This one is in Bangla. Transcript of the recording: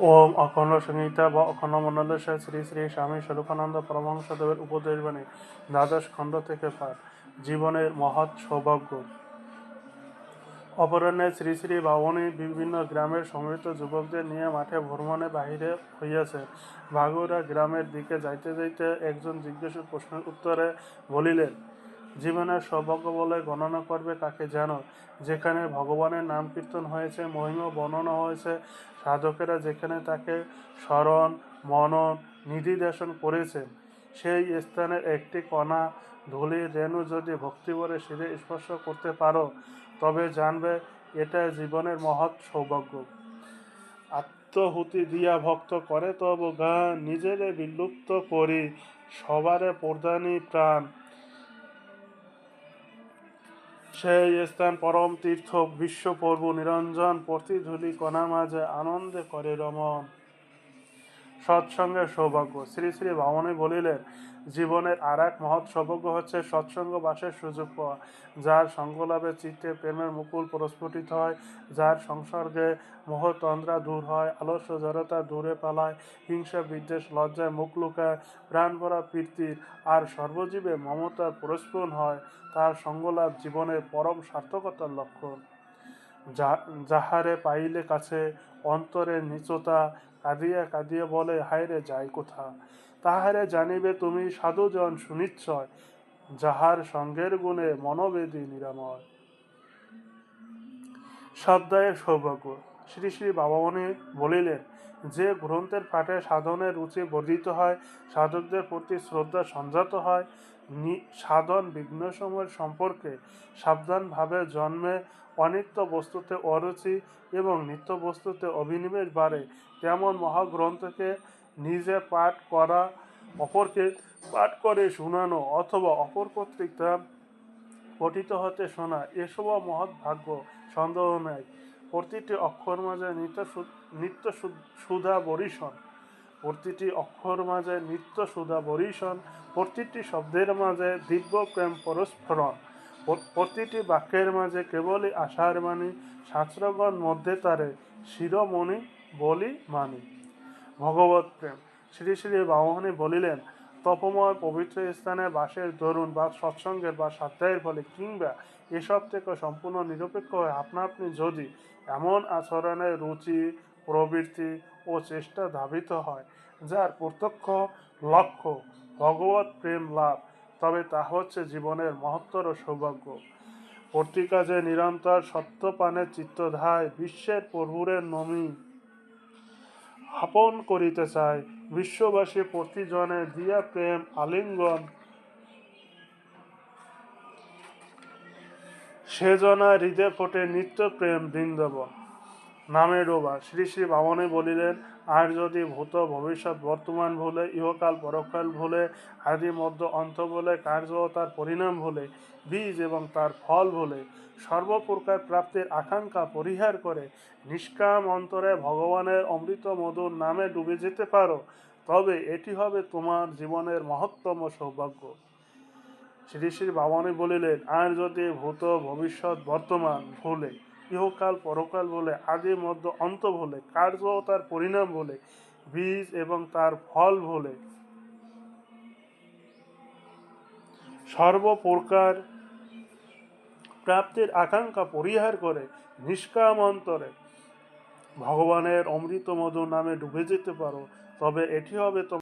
ওম অখণ্ড সংহিতা বা অখণ্ড মণ্ডলেশ্বর শ্রী শ্রী স্বামী স্বরূপানন্দ পরমহংসদেবের উপদেশবাণী দ্বাদশ খণ্ড থেকে পাঠ। জীবনের মহৎ সৌভাগ্য। অপরাহ্নে শ্রী শ্রী বামনী বিভিন্ন গ্রামের সমৃদ্ধ যুবকদের নিয়ে মাঠে ভ্রমণে বাহিরে হইয়াছে। ভাগুরা গ্রামের দিকে যাইতে যাইতে একজন জিজ্ঞাসুর প্রশ্নের উত্তরে বলিলেন, জীবনের সৌভাগ্য বলে গণনা করবে কাকে জানো? যেখানে ভগবানের নাম কীর্তন হয়েছে, মহিমা বর্ণনা হয়েছে, সাধকেরা যেখানে তাকে স্মরণ মনন নিধিধ্যাসন করেছেন, সেই স্থানের একটি কণা ধূলির রেণু যদি ভক্তিভরে শিরে স্পর্শ করতে পারো, তবে জানবে এটা জীবনের মহৎ সৌভাগ্য। আত্মহুতি দিয়া ভক্ত করে তব গান, নিজেরে বিলুপ্ত করি সবারে প্রধানী প্রাণ। সেই স্থান পরম তীর্থ বিশ্বপ্রভু নিরঞ্জন, প্রতিধূলি কণা মাঝে আনন্দে করে রমণ। সৎসঙ্গের সৌভাগ্য। শ্রী শ্রী বামনী বলিলেন, জীবনের আর এক মহৎ সৌভাগ্য হচ্ছে সৎসঙ্গ বাসের সুযোগ পাওয়া। যার সঙ্গলাভে চিত্তে প্রেমের মুকুল প্রস্ফুটিত হয়, যার সংসর্গে মোহতন্দ্রা দূর হয়, আলস্য জড়তা দূরে পালায়, হিংসা বিদ্বেষ লজ্জায় মুখ লুকায়, প্রাণ ভরা প্রীতির আর সর্বজীবে মমতার প্রস্ফুরণ হয়, তার সঙ্গলাভ জীবনের পরম সার্থকতার লক্ষণ। যাহারে পাইলে কাছে অন্তরের নিচতা, কাঁদিয়া কাঁদিয়া বলে হায়রে যাই কোথা, তাহারে জানিবে তুমি সাধুজন সুনিশ্চয়, যাহার সঙ্গের গুণে মনোবেদী নিরাময়। স্বাধ্যায়ের সৌভাগ্য। শ্রী শ্রী বামনী বলিলেন, যে গ্রন্থের পাঠে সাধনের রুচি বর্ধিত হয়, সাধকদের প্রতি শ্রদ্ধা সঞ্জাত হয়, সাধন বিঘ্নসমূহের সম্পর্কে সাবধানভাবে জন্মে, অনিত্য বস্তুতে অরুচি এবং নিত্য বস্তুতে অভিনিবেশ বাড়ে, তেমন মহাগ্রন্থকে নিজে পাঠ করা, অপরকে পাঠ করে শোনানো অথবা অপর কর্তৃক তা পঠিত হতে শোনা, এসবও মহৎ ভাগ্য, সন্দেহ নাই। প্রতিটি অক্ষর মাঝে নিত্য সুধা বরিশন, প্রতিটি অক্ষর মাঝে নিত্য সুধা বরিশন, প্রতিটি শব্দের মাঝে দিব্য প্রেম পরস্ফরণ, প্রতিটি বাক্যের মাঝে কেবলই আশার বাণী, শাস্ত্রগণ মধ্যে তারে শিরোমণি বলি মানি। ভগবত প্রেম। শ্রী শ্রী বামনী বলিলেন, তপময় পবিত্র স্থানে বাসের দরুন বা সৎসঙ্গের বা স্বাধ্যায়ের ফলে কিংবা এসব থেকে সম্পূর্ণ নিরপেক্ষ হয়ে আপনা আপনি যদি এমন আচরণের রুচি প্রবৃত্তি ও চেষ্টা ধাবিত হয়, যার প্রত্যক্ষ লক্ষ্য ভগবত প্রেম লাভ, তবে তা হচ্ছে জীবনের মহত্তর সৌভাগ্য। প্রতিকাজে নিরন্তর সত্যপানের চিত্তধায় বিশ্বের প্রভুরে নমি আপন করিতে চায়, বিশ্ববাসী প্রতিজনে দিয়া প্রেম আলিঙ্গন, সেজনা হৃদে ফোটে নিত্য প্রেম বৃন্দাবন। নামে ডোবা। শ্রী শ্রী বামনী বলিলেন, আর যদি ভূত ভবিষ্যৎ বর্তমান ভুলে, ইহকাল পরকাল ভুলে, আদি মধ্য অন্ত বলে, কার্য ও তার পরিণাম ভুলে, বীজ এবং তার ফল ভুলে, সর্বপ্রকার প্রাপ্তির আকাঙ্ক্ষা পরিহার করে নিষ্কাম অন্তরে ভগবানের অমৃত মধুর নামে ডুবে যেতে পারো, তবে এটি হবে তোমার জীবনের মহত্তম সৌভাগ্য। শ্রী শ্রী বামনী বলিলেন, আর যদি ভূত ভবিষ্যৎ বর্তমান ভুলে, ইহকাল পরকাল বলে, আদি মধ্য অন্ত বলে, কার্য ও তার পরিণাম বলে, বীজ এবং তার ফল বলে, সর্বপ্রকার প্রাপ্তির আকাঙ্ক্ষা পরিহার করে নিষ্কাম অন্তরে ভগবানের অমৃত মধুর নামে ডুবে যেতে পারো, তবে এটি হবে